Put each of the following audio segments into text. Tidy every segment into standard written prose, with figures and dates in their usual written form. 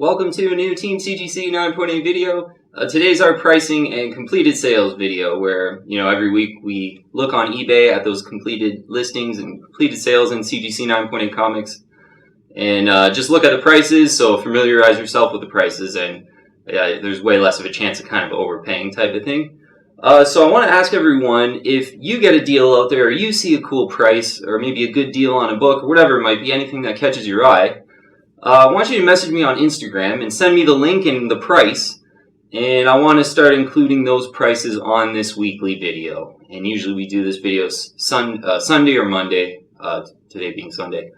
Welcome to a new Team CGC 9.8 video. Today's our pricing and completed sales video where, every week we look on eBay at those completed listings and completed sales in CGC 9.8 comics and just look at the prices, so familiarize yourself with the prices, and there's way less of a chance of kind of overpaying type of thing. So I want to ask everyone, if you get a deal out there or you see a cool price or maybe a good deal on a book or whatever it might be, anything that catches your eye, I want you to message me on Instagram and send me the link and the price, and I want to start including those prices on this weekly video. And usually we do this video Sunday or Monday, today being Sunday.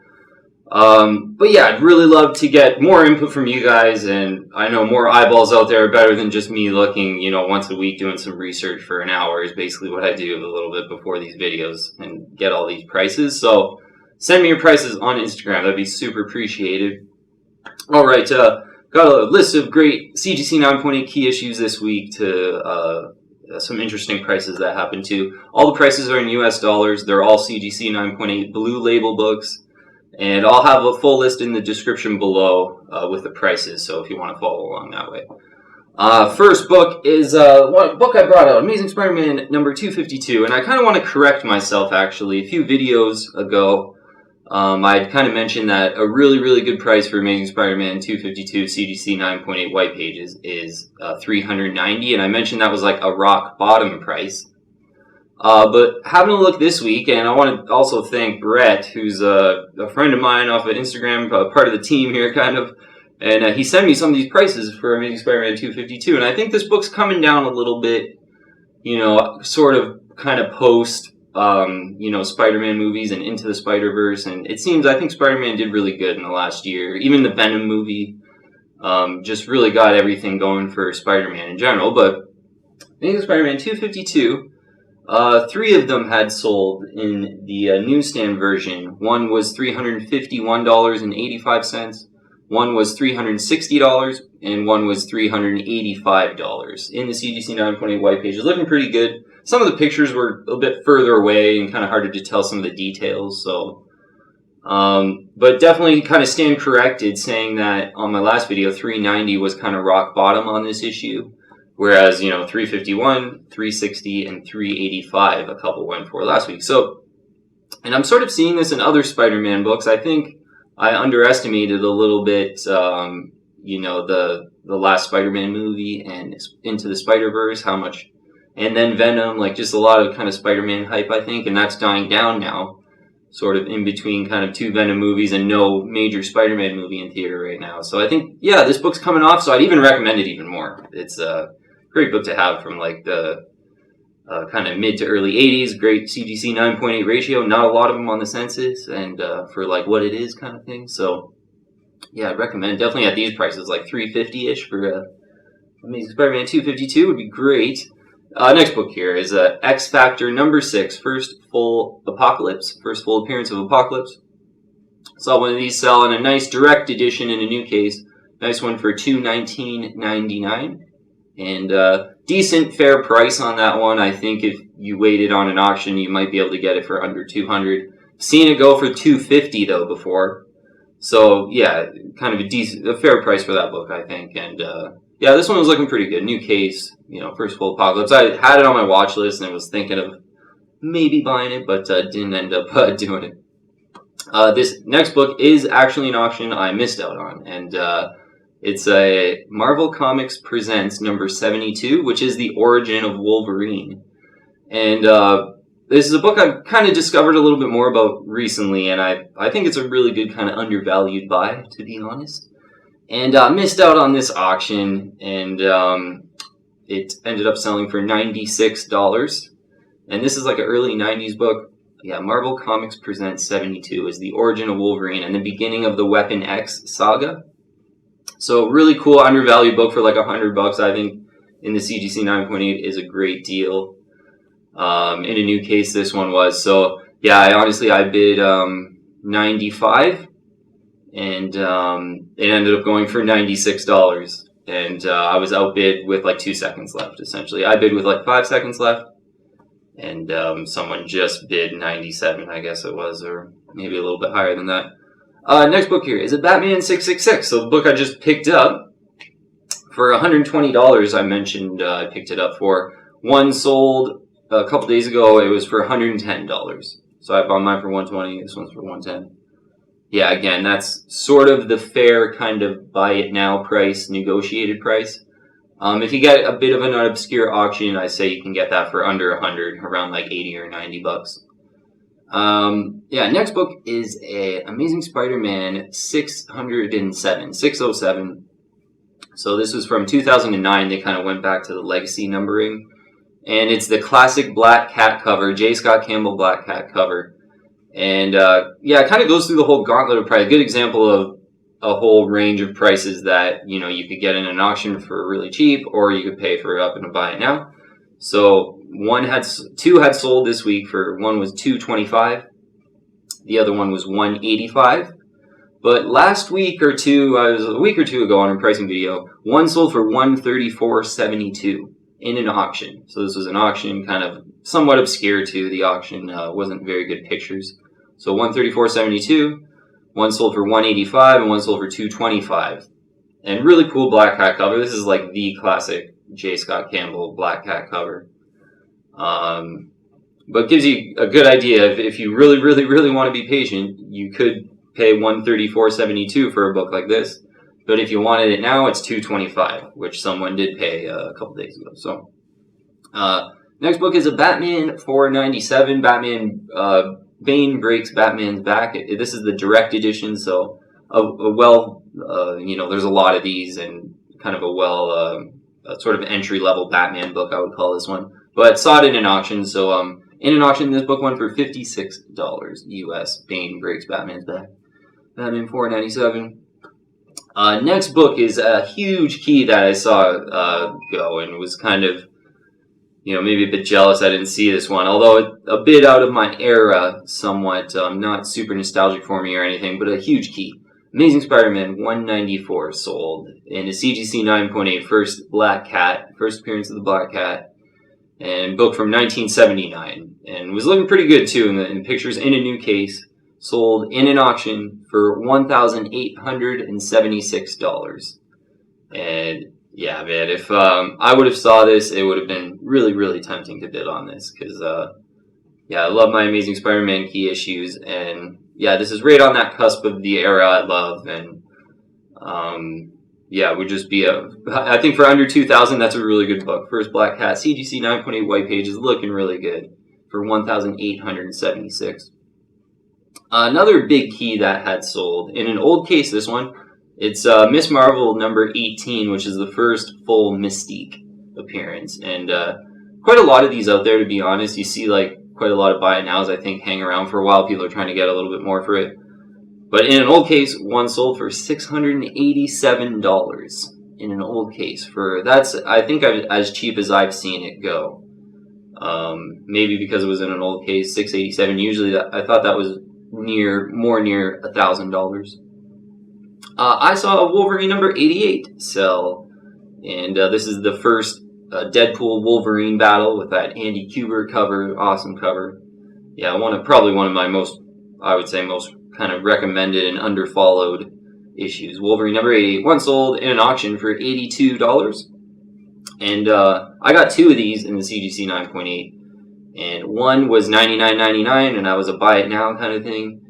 But yeah, I'd really love to get more input from you guys, and I know more eyeballs out there are better than just me looking, once a week doing some research for an hour is basically what I do a little bit before these videos and get all these prices. So send me your prices on Instagram. That'd be super appreciated. All right, got a list of great CGC 9.8 key issues this week to some interesting prices that happened too. All the prices are in US dollars. They're all CGC 9.8 blue label books. And I'll have a full list in the description below with the prices, so if you want to follow along that way. First book is one book I brought out, Amazing Spider-Man number 252, and I kind of want to correct myself actually. A few videos ago, I kind of mentioned that a really, really good price for Amazing Spider-Man 252 CGC 9.8 white pages is $390, and I mentioned that was like a rock bottom price. But having a look this week, and I want to also thank Brett, who's a friend of mine off of Instagram, part of the team here, kind of, and he sent me some of these prices for Amazing Spider-Man 252, and I think this book's coming down a little bit, sort of kind of post, Spider-Man movies and Into the Spider-Verse, and I think Spider-Man did really good in the last year. Even the Venom movie just really got everything going for Spider-Man in general, but Amazing Spider-Man 252, 3 of them had sold in the newsstand version. One was $351.85, one was $360, and one was $385 in the CGC 9.8 white pages. Looking pretty good. Some of the pictures were a bit further away and kind of harder to tell some of the details. So, but definitely kind of stand corrected saying that on my last video, $390 was kind of rock bottom on this issue. Whereas, $351, $360, and $385 a couple went for last week. So, and I'm sort of seeing this in other Spider-Man books. I think I underestimated a little bit, the last Spider-Man movie and Into the Spider-Verse, how much, and then Venom, like just a lot of kind of Spider-Man hype, I think, and that's dying down now. Sort of in between kind of 2 Venom movies and no major Spider-Man movie in theater right now. So I think, yeah, this book's coming off, so I'd even recommend it even more. It's a great book to have from like the kind of mid to early 80s, great CGC 9.8 ratio, not a lot of them on the census, and for like what it is kind of thing. So yeah, I'd recommend, definitely at these prices, like $350-ish for Amazing Spider-Man 252 would be great. Next book here is X Factor number 6, first full appearance of Apocalypse. Saw one of these sell in a nice direct edition in a new case. Nice one for $219.99. And decent fair price on that one. I think if you waited on an auction, you might be able to get it for under $200. Seen it go for $250 though before. So yeah, kind of a fair price for that book, I think. And yeah, this one was looking pretty good. New case, first full Apocalypse. I had it on my watch list and was thinking of maybe buying it, but didn't end up doing it. This next book is actually an auction I missed out on, and it's a Marvel Comics Presents number 72, which is the origin of Wolverine. And this is a book I've kind of discovered a little bit more about recently, and I think it's a really good kind of undervalued buy, to be honest. And I missed out on this auction, and it ended up selling for $96. And this is like an early 90s book. Yeah, Marvel Comics Presents 72 is the origin of Wolverine and the beginning of the Weapon X saga. So really cool, undervalued book for like $100, I think, in the CGC 9.8 is a great deal. In a new case, this one was. So yeah, I bid $95, and it ended up going for $96. And I was outbid with like 2 seconds left, essentially. I bid with like 5 seconds left, and someone just bid 97, I guess it was, or maybe a little bit higher than that. Next book here is a Batman 666. So the book I just picked up for $120. I mentioned I picked it up for. One sold a couple days ago. It was for $110. So I bought mine for $120. This one's for $110. Yeah, again, that's sort of the fair kind of buy it now price, negotiated price. If you get a bit of an obscure auction, I say you can get that for under 100, around like 80 or 90 bucks. Yeah, next book is a Amazing Spider-Man 607. So this was from 2009. They kind of went back to the legacy numbering. And it's the classic Black Cat cover, J. Scott Campbell Black Cat cover. And yeah, it kind of goes through the whole gauntlet of price. A good example of a whole range of prices that, you know, you could get in an auction for really cheap, or you could pay for it up and buy it now. So two had sold this week for, one was $225, the other one was $185. But last week or two, a week or two ago on a pricing video, one sold for $134.72 in an auction. So this was an auction, kind of somewhat obscure too. The auction wasn't very good pictures. So $134.72, one sold for $185, and one sold for $225. And really cool Black Cat cover. This is like the classic J. Scott Campbell Black Cat cover. But gives you a good idea. If you really, really, really want to be patient, you could pay $134.72 for a book like this. But if you wanted it now, it's $225, which someone did pay a couple days ago. So, next book is a Batman 497. Batman, Bane breaks Batman's back. This is the direct edition, so you know, there's a lot of these, and kind of a sort of entry-level Batman book, I would call this one. But saw it in an auction, so in an auction, this book went for $56 US. Bane breaks Batman's back. Batman 497. Next book is a huge key that I saw go, and was kind of, you know, maybe a bit jealous I didn't see this one. Although a bit out of my era, somewhat, not super nostalgic for me or anything, but a huge key. Amazing Spider-Man 194 sold in a CGC 9.8, first Black Cat, first appearance of the Black Cat, and book from 1979, and was looking pretty good too in pictures, in a new case. Sold in an auction for $1,876. And yeah, man, if I would have saw this, it would have been really, really tempting to bid on this, because yeah, I love my Amazing Spider-Man key issues, and yeah, this is right on that cusp of the era I love, and yeah, it would just be I think for under 2,000, that's a really good book. First Black Cat, CGC 9.8 white page is looking really good for $1,876. Another big key that had sold in an old case, this one, it's Miss Marvel number 18, which is the first full Mystique appearance. And quite a lot of these out there, to be honest. You see like quite a lot of buy it nows, I think, hang around for a while. People are trying to get a little bit more for it. But in an old case, one sold for $687 in an old case. That's, I think, as cheap as I've seen it go. Maybe because it was in an old case, $687. Usually I thought that was more near $1,000. I saw a Wolverine number 88 sell, and this is the first Deadpool Wolverine battle with that Andy Kubert cover, awesome cover. Yeah, probably one of my most kind of recommended and underfollowed issues. Wolverine number 88, one sold in an auction for $82, and I got two of these in the CGC 9.8. And one was $99.99, and that was a buy it now kind of thing.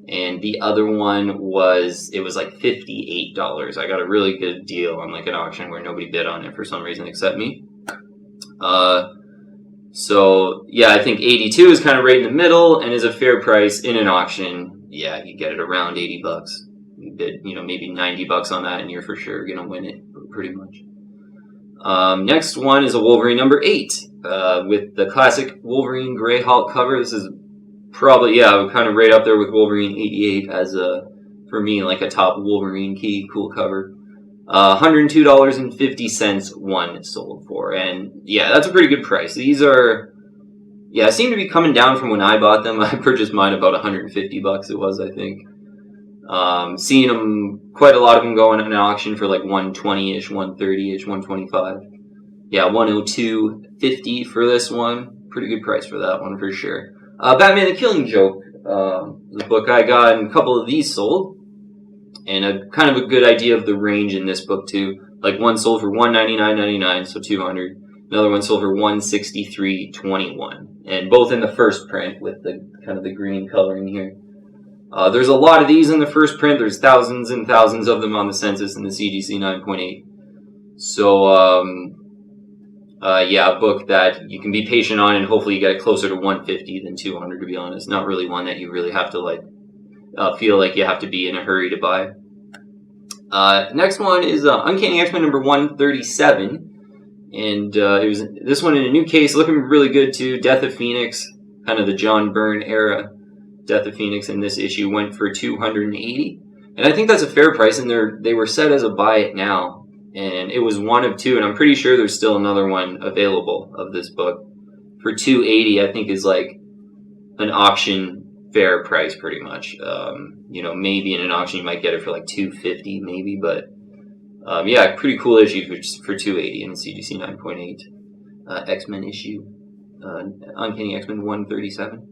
And the other one was like $58. I got a really good deal on like an auction where nobody bid on it for some reason except me. So yeah, I think 82 is kind of right in the middle and is a fair price in an auction. Yeah, you get it around 80 bucks. You bid, you know, maybe 90 bucks on that, and you're for sure gonna win it pretty much. Next one is a Wolverine number 8 with the classic Wolverine Grey Hulk cover. This is probably, yeah, kind of right up there with Wolverine 88 as for me, like a top Wolverine key, cool cover. $102.50 one sold for, and yeah, that's a pretty good price. These are, yeah, seem to be coming down from when I bought them. I purchased mine about 150 bucks. It was, I think. Seeing them, quite a lot of them going in an auction for like 120-ish, 130-ish, 125. Yeah, 102.50 for this one. Pretty good price for that one for sure. Batman the Killing Joke, the book I got, and a couple of these sold. and a kind of a good idea of the range in this book too. Like one sold for $199.99, so $200. Another one sold for $163.21, and both in the first print with the kind of the green coloring here. There's a lot of these in the first print. There's thousands and thousands of them on the census in the CGC 9.8. So, yeah, a book that you can be patient on, and hopefully you get it closer to 150 than 200, to be honest. Not really one that you really have to, like, feel like you have to be in a hurry to buy. Next one is Uncanny X-Men number 137. And it was this one in a new case, looking really good too. Death of Phoenix, kind of the John Byrne era. Death of Phoenix in this issue went for $280, and I think that's a fair price. And they were set as a buy it now, and it was one of two. And I'm pretty sure there's still another one available of this book for $280. I think is like an auction fair price, pretty much. You know, maybe in an auction you might get it for like $250, maybe, but. Yeah, pretty cool issue for $280 in the CGC 9.8 X-Men issue. Uncanny X-Men 137.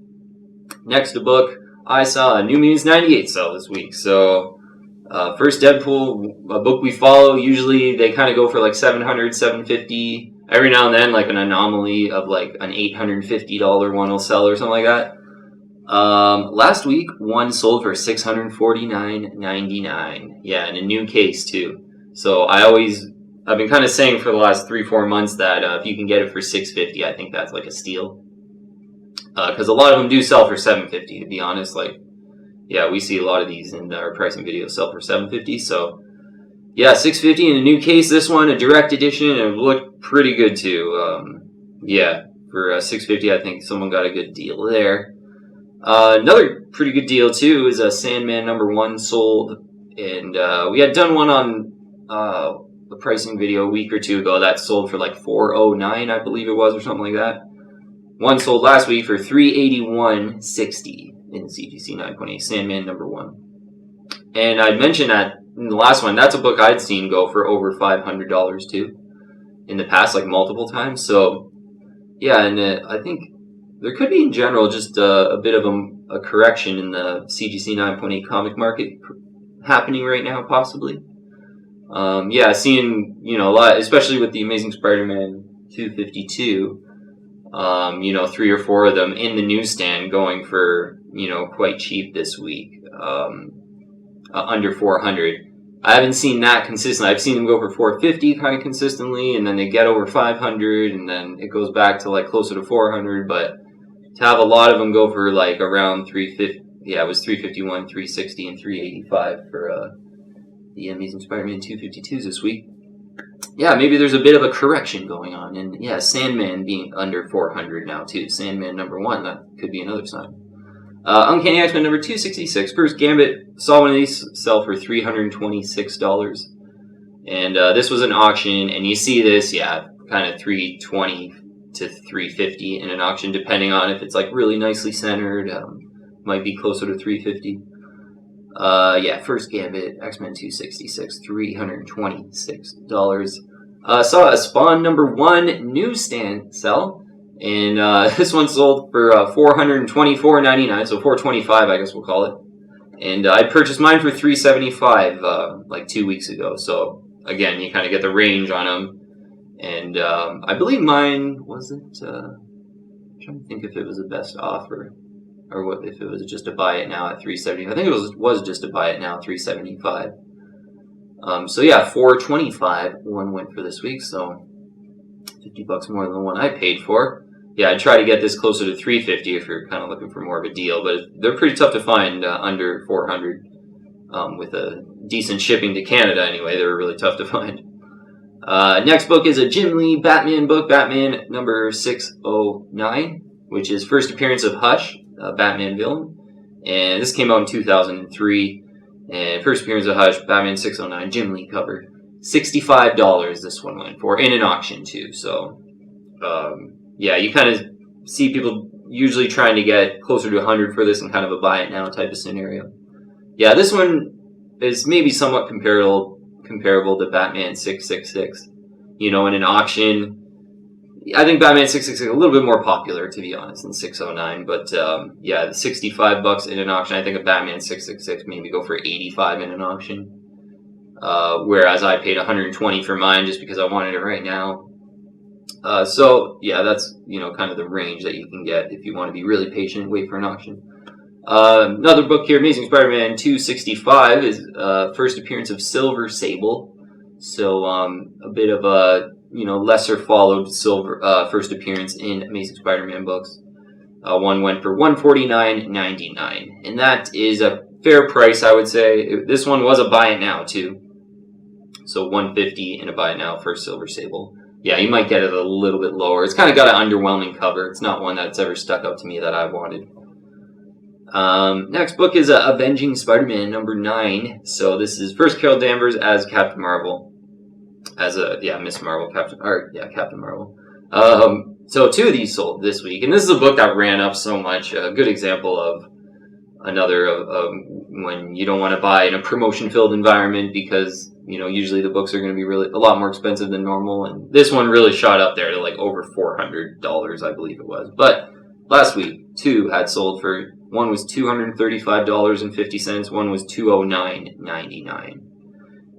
Next book, I saw a New Mutants 98 sell this week. So, first Deadpool, a book we follow. Usually they kind of go for like $700, $750. Every now and then, like an anomaly of like an $850 one will sell or something like that. Last week, one sold for $649.99. Yeah, in a new case too. So I've been kind of saying for the last 3-4 months that if you can get it for $650, I think that's like a steal. Because a lot of them do sell for $750, to be honest. Like, yeah, we see a lot of these in our pricing videos sell for $750. So, yeah, $650 in a new case. This one, a direct edition, and it looked pretty good too. Yeah, for $650, I think someone got a good deal there. Another pretty good deal too is a Sandman number 1 sold, and we had done one on the pricing video a week or two ago that sold for like $409, I believe it was, or something like that. One sold last week for $381.60 in the CGC 9.8, Sandman number 1. And I mentioned that in the last one, that's a book I'd seen go for over $500 too in the past, like multiple times. So yeah, and I think there could be in general just a bit of a correction in the CGC 9.8 comic market happening right now, possibly. Yeah, seeing, you know, a lot, especially with the Amazing Spider-Man 252, you know, 3 or 4 of them in the newsstand going for, you know, quite cheap this week, under $400. I haven't seen that consistently. I've seen them go for $450 kind of consistently, and then they get over $500, and then it goes back to like closer to $400. But to have a lot of them go for like around $350, yeah, it was $351, $360, and $385 for the Amazing Spider-Man 252s this week. Yeah, maybe there's a bit of a correction going on. And yeah, Sandman being under $400 now too. Sandman number 1, that could be another sign. Uncanny X-Men number 266. First Gambit, saw one of these sell for $326. And this was an auction, and you see this, yeah, kind of $320 to $350 in an auction, depending on if it's like really nicely centered. Might be closer to $350. Yeah, First Gambit, X-Men 266, $326. Saw a Spawn number 1 newsstand sell, and this one sold for $424.99, so $425, I guess we'll call it. And I purchased mine for $375 like 2 weeks ago. So again, you kind of get the range on them. And I believe mine wasn't. I'm trying to think if it was a best offer. Or what if it was just a buy it now at $375. I think it was just a buy it now at $375. So yeah, $425 one went for this week, so $50 more than the one I paid for. Yeah, I'd try to get this closer to $350 if you're kind of looking for more of a deal, but they're pretty tough to find under $400 with a decent shipping to Canada anyway. They're really tough to find. Next book is a Jim Lee Batman book, Batman number 609, which is first appearance of Hush, Batman villain, and this came out in 2003. And first appearance of Hush, Batman 609, Jim Lee cover, $65. This one went for in an auction too. So, yeah, you kind of see people usually trying to get closer to 100 for this and kind of a buy it now type of scenario. Yeah, this one is maybe somewhat comparable to Batman 666. You know, in an auction, I think Batman 666 is a little bit more popular, to be honest, than 609. But yeah, the $65 in an auction. I think a Batman 666 maybe go for 85 in an auction. Whereas I paid 120 for mine just because I wanted it right now. So yeah, that's kind of the range that you can get if you want to be really patient and wait for an auction. Another book here, Amazing Spider-Man 265, is first appearance of Silver Sable. So a bit of a lesser followed first appearance in Amazing Spider-Man books. One went for $149.99, and that is a fair price, I would say. This one was a buy it now too, so $150 in a buy it now for Silver Sable. Yeah, you might get it a little bit lower. It's kind of got an underwhelming cover. It's not one that's ever stuck out to me that I wanted. Next book is Avenging Spider-Man #9. So this is first Carol Danvers as Captain Marvel, as Miss Marvel, Captain Marvel. So 2 of these sold this week, and this is a book that ran up so much. A good example of another of when you don't want to buy in a promotion-filled environment because usually the books are going to be really a lot more expensive than normal, and this one really shot up there to like over $400, I believe it was. But last week, 2 had sold for. One was $235.50. One was $209.99.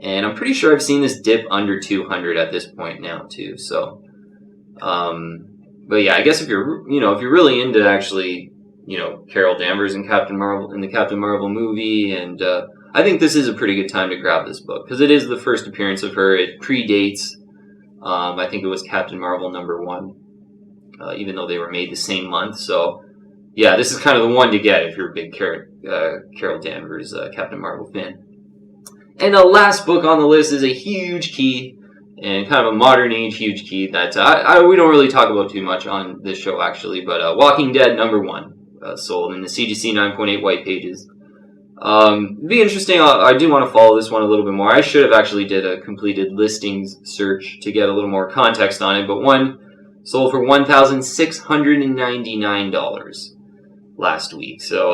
And I'm pretty sure I've seen this dip under 200 at this point now too. So, but yeah, I guess if you're really into actually, Carol Danvers and Captain Marvel in the Captain Marvel movie, and I think this is a pretty good time to grab this book because it is the first appearance of her. It predates, I think it was Captain Marvel #1, even though they were made the same month. So. Yeah, this is kind of the one to get if you're a big Carol Danvers Captain Marvel fan. And the last book on the list is a huge key, and kind of a modern age huge key that we don't really talk about too much on this show actually, but Walking Dead #1 sold in the CGC 9.8 white pages. It'd be interesting. I do want to follow this one a little bit more. I should have actually did a completed listings search to get a little more context on it, but one sold for $1,699 last week. So,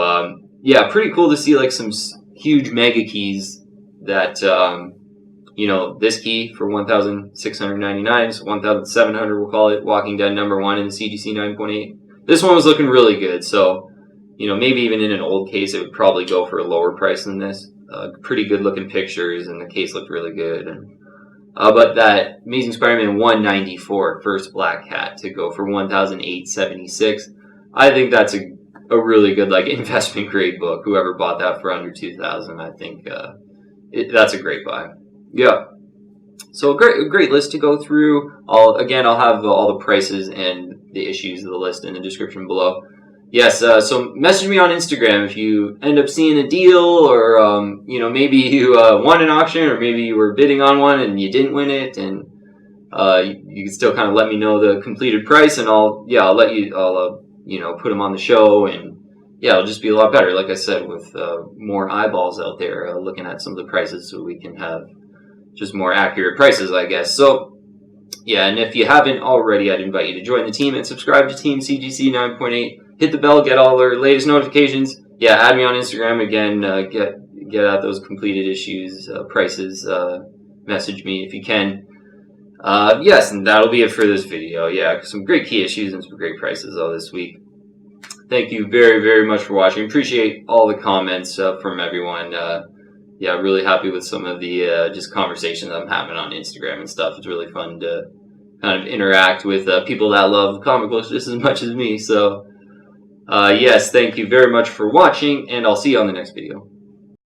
yeah, pretty cool to see like some huge mega keys that, this key for $1,699, so $1,700 we'll call it, Walking Dead #1 in the CGC 9.8. This one was looking really good, so, maybe even in an old case it would probably go for a lower price than this. Pretty good looking pictures, and the case looked really good. And but that Amazing Spider-Man 194 first Black Cat to go for $1,876, I think that's a really good investment grade book. Whoever bought that for under $2,000, I think that's a great buy. Yeah. So a great list to go through. I'll have all the prices and the issues of the list in the description below. Yes. So message me on Instagram if you end up seeing a deal, or maybe you won an auction, or maybe you were bidding on one and you didn't win it, and you can still kind of let me know the completed price, and I'll put them on the show, and yeah, it'll just be a lot better, like I said, with more eyeballs out there looking at some of the prices, so we can have just more accurate prices, I guess. So yeah, and if you haven't already, I'd invite you to join the team and subscribe to Team CGC 9.8. Hit the bell, get all their latest notifications. Yeah, add me on Instagram again. Get out those completed issues, prices. Message me if you can. Yes, and that'll be it for this video. Yeah, some great key issues and some great prices all this week. Thank you very, very much for watching. Appreciate all the comments from everyone. Yeah, really happy with some of the just conversations I'm having on Instagram and stuff. It's really fun to kind of interact with people that love comic books just as much as me. So, yes, thank you very much for watching, and I'll see you on the next video.